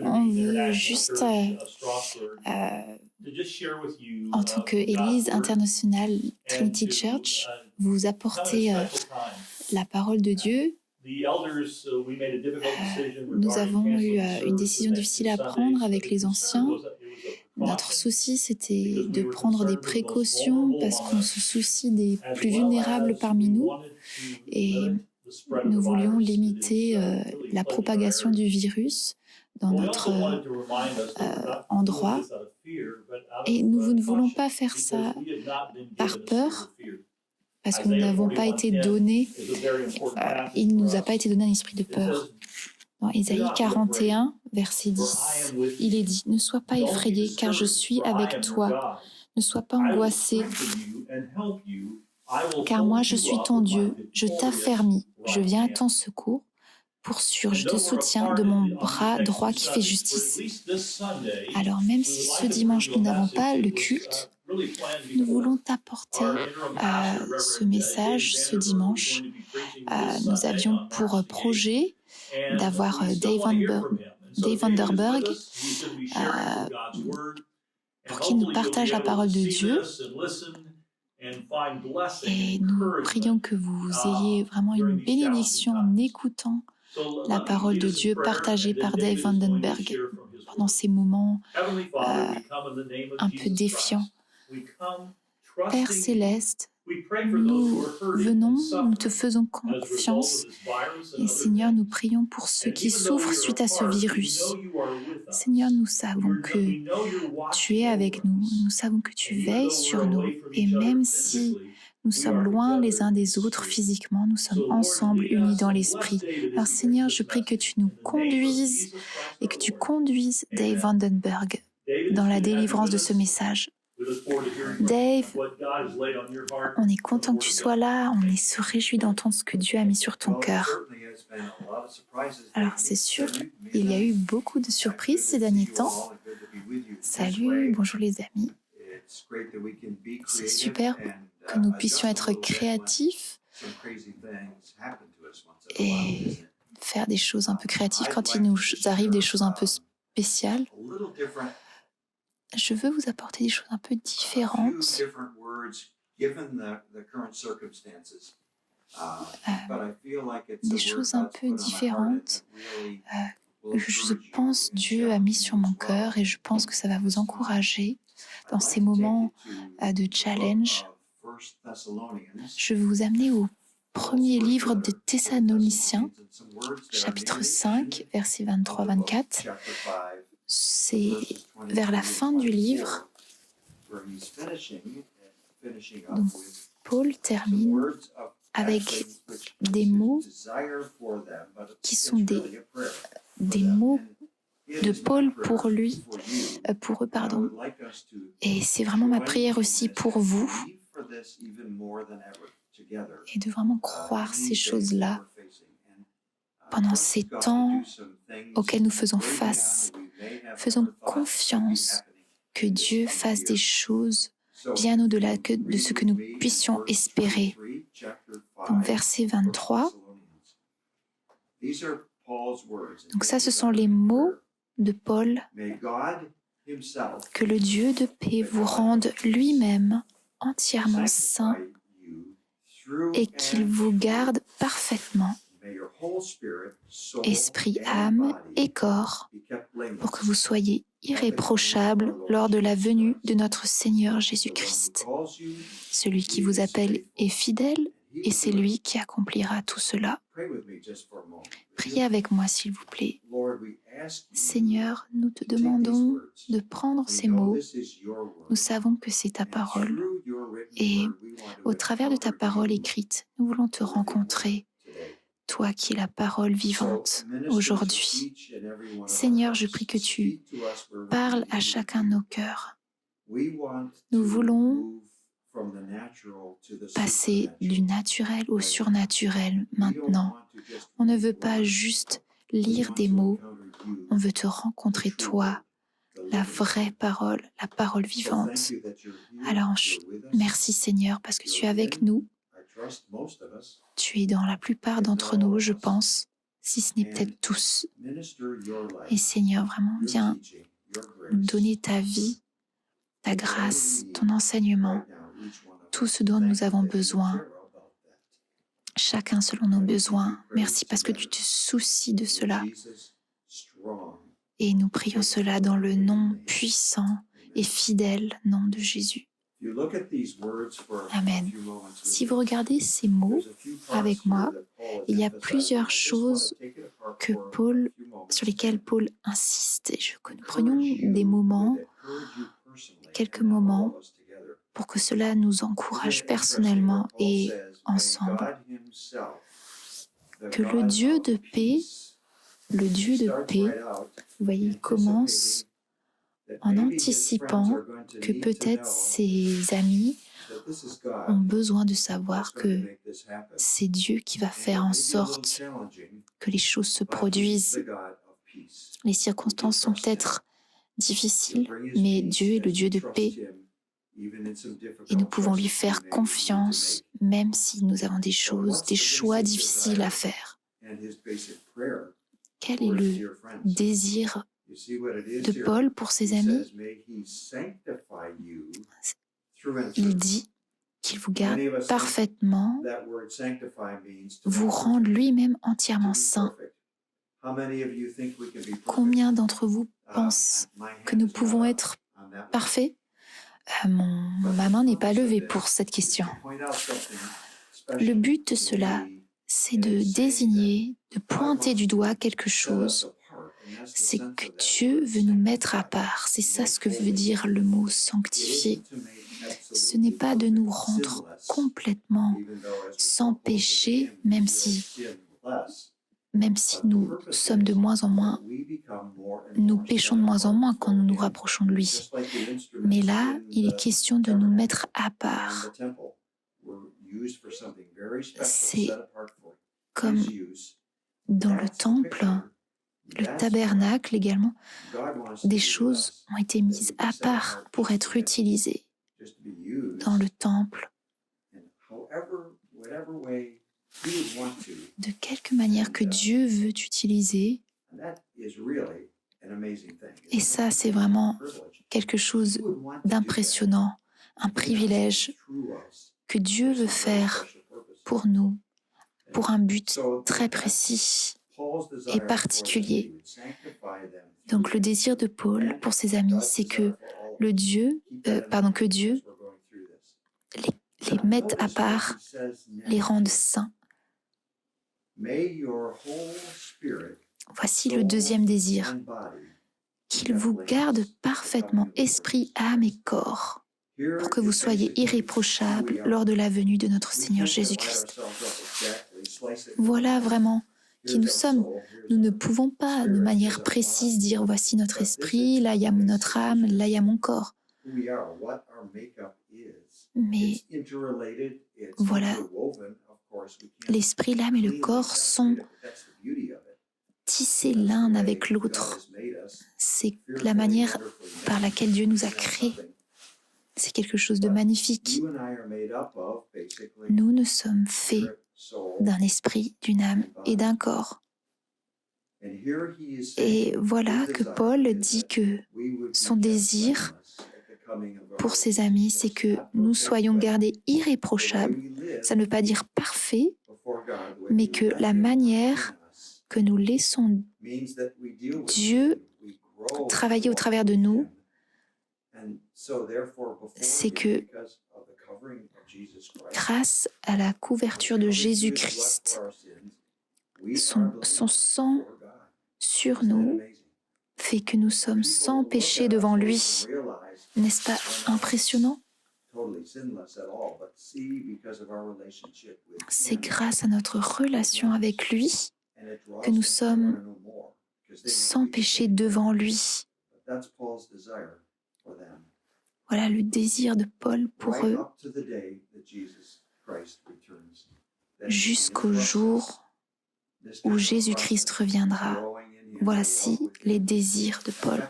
On veut juste, euh, en tant qu'Église internationale Trinity Church, vous apporter la parole de Dieu. Nous avons eu une décision difficile à prendre avec les anciens. Notre souci, c'était de prendre des précautions parce qu'on se soucie des plus vulnérables parmi nous et nous voulions limiter la propagation du virus dans notre endroit. Et nous ne voulons pas faire ça par peur, parce que nous n'avons pas été donnés, il ne nous a pas été donné un esprit de peur. Dans Ésaïe 41, verset 10, il est dit « Ne sois pas effrayé, car je suis avec toi. Ne sois pas angoissé, car moi je suis ton Dieu. Je t'affermis, je viens à ton secours. Pour sûr, je te soutiens de mon bras droit qui fait justice. » Alors même si ce dimanche nous n'avons pas le culte, nous voulons t'apporter ce message ce dimanche. Nous avions pour projet d'avoir Dave Vanderberg pour qu'il nous partage la parole de Dieu. Et nous prions que vous ayez vraiment une bénédiction en écoutant la parole de Dieu partagée par Dave Vandenberg pendant ces moments un peu défiants. Père Céleste, nous venons, nous te faisons confiance et Seigneur, nous prions pour ceux qui souffrent suite à ce virus. Seigneur, nous savons que tu es avec nous, nous savons que tu veilles sur nous et même si nous sommes loin les uns des autres physiquement, nous sommes ensemble unis dans l'esprit. Alors Seigneur, je prie que tu nous conduises et que tu conduises Dave Vandenberg dans la délivrance de ce message. Dave, on est content que tu sois là, on se réjouit d'entendre ce que Dieu a mis sur ton cœur. Alors c'est sûr, il y a eu beaucoup de surprises ces derniers temps. Salut, bonjour les amis. C'est super que nous puissions être créatifs et faire des choses un peu créatives quand il nous arrive des choses un peu spéciales. Je veux vous apporter des choses un peu différentes. Des choses un peu différentes. Je pense Dieu a mis sur mon cœur et je pense que ça va vous encourager dans ces moments de challenge. Je vais vous amener au premier livre des Thessaloniciens, chapitre 5, versets 23-24. C'est vers la fin du livre. Donc, Paul termine avec des mots qui sont des mots de Paul pour lui, pour eux, pardon. Et c'est vraiment ma prière aussi pour vous, et de vraiment croire ces choses-là pendant ces temps auxquels nous faisons face. Faisons confiance que Dieu fasse des choses bien au-delà de ce que nous puissions espérer. Donc, verset 23. Donc ça, ce sont les mots de Paul. Que le Dieu de paix vous rende lui-même entièrement saint et qu'il vous garde parfaitement, esprit, âme et corps, pour que vous soyez irréprochables lors de la venue de notre Seigneur Jésus-Christ. Celui qui vous appelle est fidèle et c'est lui qui accomplira tout cela. Priez avec moi, s'il vous plaît. Seigneur, nous te demandons de prendre ces mots. Nous savons que c'est ta parole. Et au travers de ta parole écrite, nous voulons te rencontrer, toi qui es la parole vivante aujourd'hui. Seigneur, je prie que tu parles à chacun de nos cœurs. Nous voulons passer du naturel au surnaturel maintenant. On ne veut pas juste lire des mots, on veut te rencontrer toi, la vraie parole, la parole vivante. Alors, merci Seigneur parce que tu es avec nous. Tu es dans la plupart d'entre nous, je pense. si ce n'est peut-être tous. Et Seigneur, vraiment, viens nous donner ta vie, ta grâce, ton enseignement, tout ce dont nous avons besoin, chacun selon nos besoins. Merci parce que tu te soucies de cela. Et nous prions cela dans le nom puissant et fidèle nom de Jésus. Amen. Si vous regardez ces mots avec moi, il y a plusieurs choses sur lesquelles Paul insiste. Et nous prenions des moments, quelques moments, pour que cela nous encourage personnellement et ensemble. Que le Dieu de paix, vous voyez, il commence en anticipant que peut-être ses amis ont besoin de savoir que c'est Dieu qui va faire en sorte que les choses se produisent. Les circonstances sont peut-être difficiles, mais Dieu est le Dieu de paix et nous pouvons lui faire confiance même si nous avons des choix difficiles à faire. Quel est le désir de Paul pour ses amis? Il dit qu'il vous garde parfaitement, vous rende lui-même entièrement saint. Combien d'entre vous pensent que nous pouvons être parfaits? Ma main n'est pas levée pour cette question. Le but de cela, c'est de désigner, de pointer du doigt quelque chose. C'est que Dieu veut nous mettre à part. C'est ça ce que veut dire le mot sanctifier. Ce n'est pas de nous rendre complètement sans péché, même si nous sommes de moins en moins, nous péchons de moins en moins quand nous nous rapprochons de lui. Mais là, il est question de nous mettre à part. C'est comme dans le temple, le tabernacle également, des choses ont été mises à part pour être utilisées dans le temple. De quelque manière que Dieu veut utiliser. Et ça, c'est vraiment quelque chose d'impressionnant, un privilège que Dieu veut faire pour nous, pour un but très précis et particulier. Donc le désir de Paul pour ses amis, c'est que Dieu les mette à part, les rende saints. Voici le deuxième désir, qu'il vous garde parfaitement esprit, âme et corps, pour que vous soyez irréprochables lors de la venue de notre Seigneur Jésus-Christ. Voilà vraiment qui nous sommes. Nous ne pouvons pas de manière précise dire voici notre esprit, là il y a notre âme, là il y a mon corps. Mais voilà, l'esprit, l'âme et le corps sont tissés l'un avec l'autre. C'est la manière par laquelle Dieu nous a créés. C'est quelque chose de magnifique. Nous sommes faits d'un esprit, d'une âme et d'un corps. Et voilà que Paul dit que son désir pour ses amis, c'est que nous soyons gardés irréprochables. Ça ne veut pas dire parfaits, mais que la manière que nous laissons Dieu travailler au travers de nous, c'est que grâce à la couverture de Jésus-Christ, son sang sur nous fait que nous sommes sans péché devant lui. N'est-ce pas impressionnant? C'est grâce à notre relation avec lui que nous sommes sans péché devant lui. Voilà le désir de Paul pour eux jusqu'au jour où Jésus-Christ reviendra. Voici les désirs de Paul.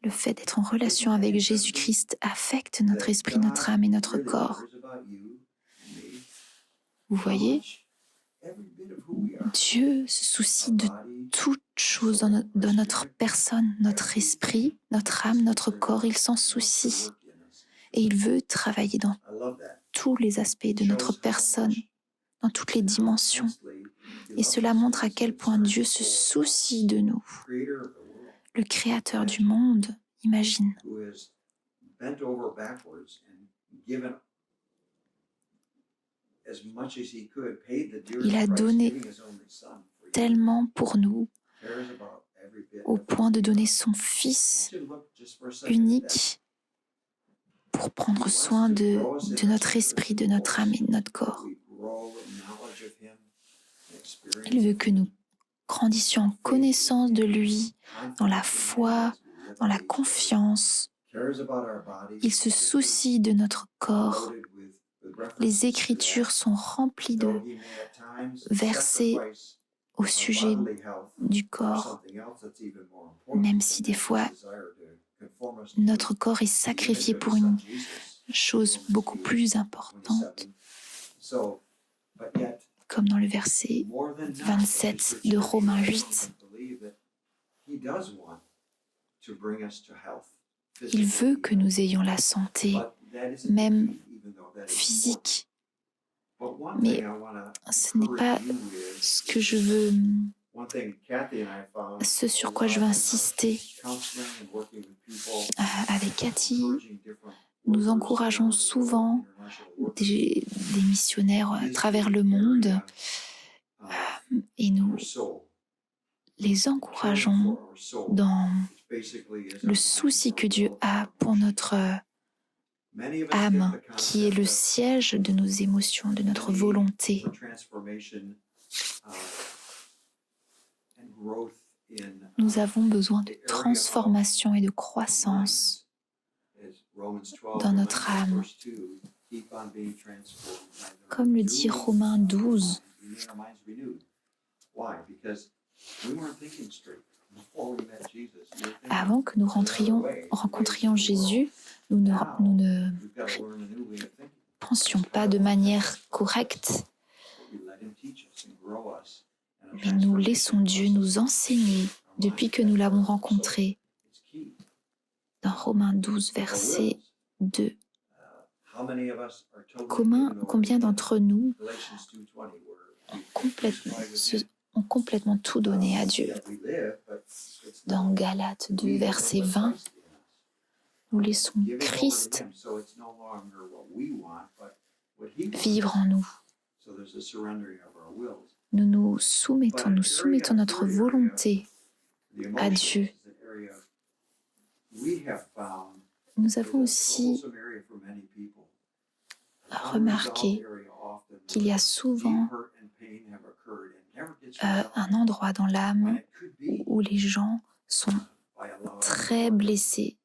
Le fait d'être en relation avec Jésus-Christ affecte notre esprit, notre âme et notre corps. Vous voyez, Dieu se soucie de toutes choses dans notre personne, notre esprit, notre âme, notre corps. Il s'en soucie et il veut travailler dans tous les aspects de notre personne, dans toutes les dimensions. Et cela montre à quel point Dieu se soucie de nous. Le Créateur du monde, imagine. Il a donné tellement pour nous, au point de donner son Fils unique pour prendre soin de notre esprit, de notre âme et de notre corps. Il veut que nous grandissions en connaissance de lui, dans la foi, dans la confiance. Il se soucie de notre corps. Les Écritures sont remplies de versets au sujet du corps, même si des fois notre corps est sacrifié pour une chose beaucoup plus importante, comme dans le verset 27 de Romains 8. Il veut que nous ayons la santé, même physique. Mais ce n'est pas ce que je veux, ce sur quoi je veux insister. Avec Cathy, nous encourageons souvent des missionnaires à travers le monde et nous les encourageons dans le souci que Dieu a pour notre âme, qui est le siège de nos émotions, de notre volonté. Nous avons besoin de transformation et de croissance dans notre âme. Comme le dit Romains 12, avant que nous rencontrions Jésus, nous ne pensions pas de manière correcte, mais nous laissons Dieu nous enseigner depuis que nous l'avons rencontré. Dans Romains 12, verset 2. Combien d'entre nous ont complètement tout donné à Dieu? Dans Galates 2, verset 20, nous laissons Christ vivre en nous. Nous soumettons notre volonté à Dieu. Nous avons aussi remarqué qu'il y a souvent un endroit dans l'âme où les gens sont très blessés.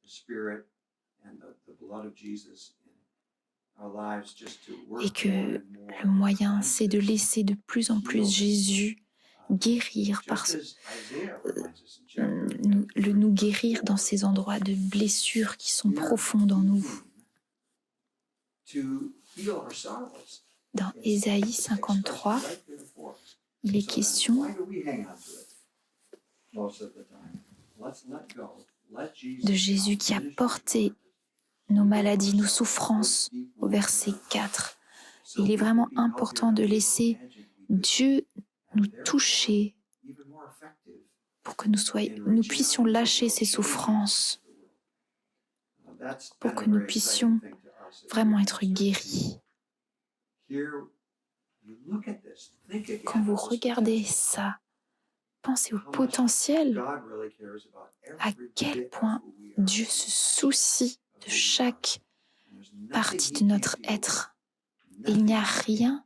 Et que le moyen, c'est de laisser de plus en plus Jésus guérir, nous guérir dans ces endroits de blessures qui sont profondes en nous. Dans Ésaïe 53, il est question de Jésus qui a porté nos maladies, nos souffrances, au verset 4. Il est vraiment important de laisser Dieu nous toucher pour que nous puissions lâcher ces souffrances, pour que nous puissions vraiment être guéris. Quand vous regardez ça, pensez au potentiel, à quel point Dieu se soucie de chaque partie de notre être. Il n'y a rien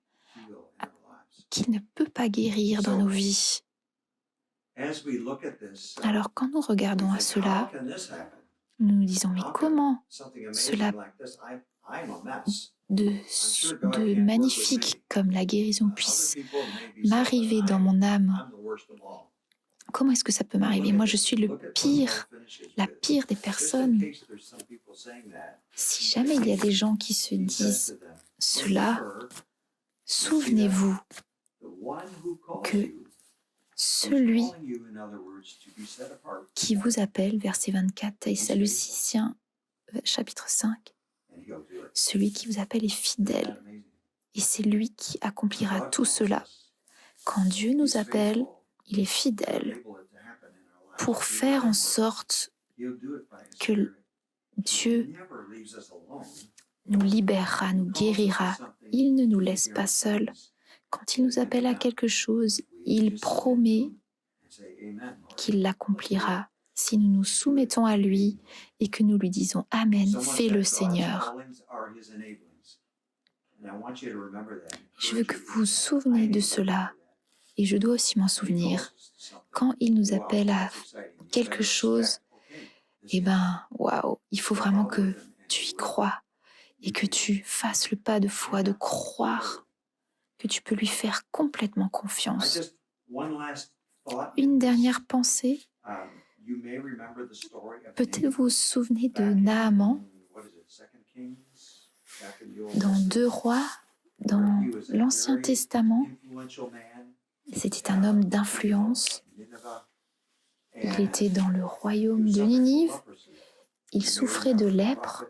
qu'il ne peut pas guérir dans nos vies. Alors quand nous regardons à cela, nous nous disons, mais comment cela de magnifique comme la guérison puisse m'arriver dans mon âme? Comment est-ce que ça peut m'arriver? Moi, je suis la pire des personnes. Si jamais il y a des gens qui se disent cela, Souvenez-vous que celui qui vous appelle, verset 24, Thessaloniciens, chapitre 5, celui qui vous appelle est fidèle, et c'est lui qui accomplira tout cela. Quand Dieu nous appelle, il est fidèle pour faire en sorte que Dieu nous libérera, nous guérira. Il ne nous laisse pas seuls. Quand il nous appelle à quelque chose, il promet qu'il l'accomplira si nous nous soumettons à lui et que nous lui disons « Amen, fais-le Seigneur ». Je veux que vous vous souveniez de cela, et je dois aussi m'en souvenir. Quand il nous appelle à quelque chose, waouh, il faut vraiment que tu y crois et que tu fasses le pas de foi, de croire que tu peux lui faire complètement confiance. Une dernière pensée, peut-être vous vous souvenez de Naaman dans 2 Rois, dans l'Ancien Testament. C'était un homme d'influence. Il était dans le royaume de Ninive. Il souffrait de lèpre.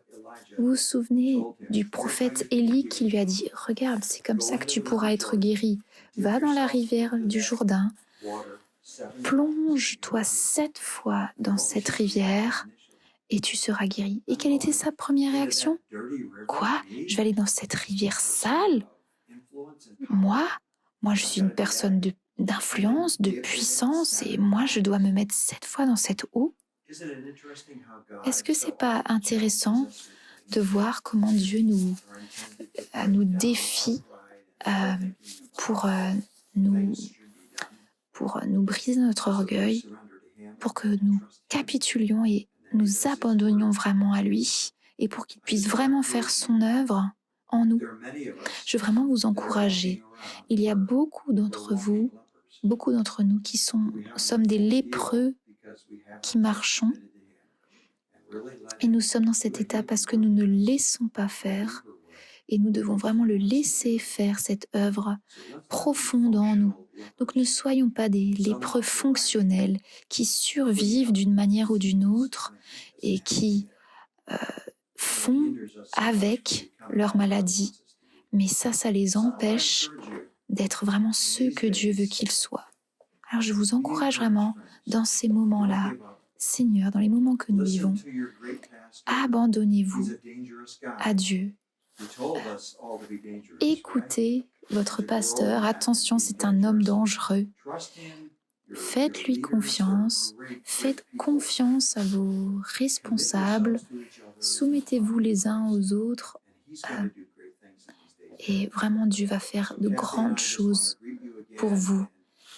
Vous vous souvenez du prophète Élie qui lui a dit « Regarde, c'est comme ça que tu pourras être guéri. Va dans la rivière du Jourdain, plonge-toi 7 fois dans cette rivière et tu seras guéri. » Et quelle était sa première réaction ? Quoi ? Je vais aller dans cette rivière sale ? Moi, je suis une personne d'influence, de puissance, et moi, je dois me mettre 7 fois dans cette eau ? Est-ce que c'est pas intéressant de voir comment Dieu nous défie pour nous briser notre orgueil, pour que nous capitulions et nous abandonnions vraiment à lui, et pour qu'il puisse vraiment faire son œuvre en nous. Je veux vraiment vous encourager. Il y a beaucoup d'entre nous qui sommes des lépreux qui marchons, et nous sommes dans cet état parce que nous ne laissons pas faire, et nous devons vraiment le laisser faire cette œuvre profonde en nous. Donc ne soyons pas des lépreux fonctionnels qui survivent d'une manière ou d'une autre et qui font avec leur maladie, mais ça les empêche d'être vraiment ceux que Dieu veut qu'ils soient. Alors je vous encourage vraiment dans ces moments-là, Seigneur, dans les moments que nous vivons, abandonnez-vous à Dieu. Écoutez votre pasteur, attention, c'est un homme dangereux. Faites-lui confiance, faites confiance à vos responsables, soumettez-vous les uns aux autres, et vraiment Dieu va faire de grandes choses pour vous.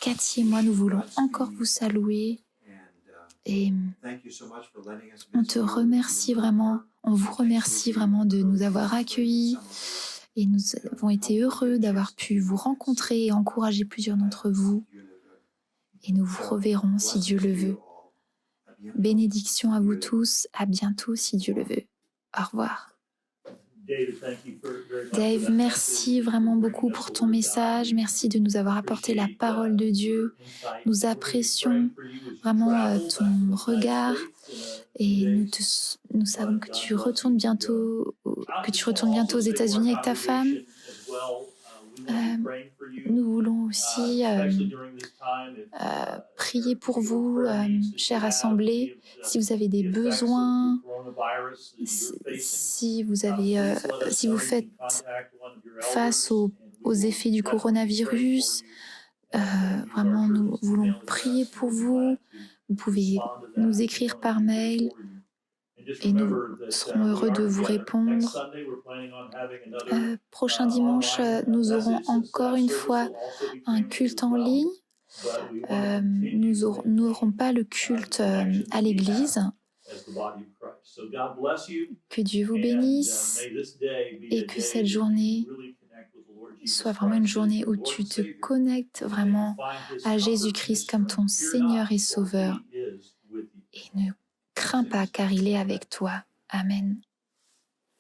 Cathy et moi, nous voulons encore vous saluer, et on vous remercie vraiment de nous avoir accueillis, et nous avons été heureux d'avoir pu vous rencontrer et encourager plusieurs d'entre vous, et nous vous reverrons si Dieu le veut. Bénédiction à vous tous, à bientôt si Dieu le veut. Au revoir. Dave, merci vraiment beaucoup pour ton message. Merci de nous avoir apporté la parole de Dieu. Nous apprécions vraiment ton regard, et nous savons que tu retournes bientôt aux États-Unis avec ta femme. Nous voulons aussi prier pour vous, chère assemblée, si vous avez des besoins, si vous faites face aux effets du coronavirus. Vraiment, nous voulons prier pour vous. Vous pouvez nous écrire par mail et nous serons heureux de vous répondre. Prochain dimanche, nous aurons encore une fois un culte en ligne. Nous n'aurons pas le culte à l'église. Que Dieu vous bénisse et que cette journée soit vraiment une journée où tu te connectes vraiment à Jésus-Christ comme ton Seigneur et Sauveur. Et ne crains pas car il est avec toi. Amen.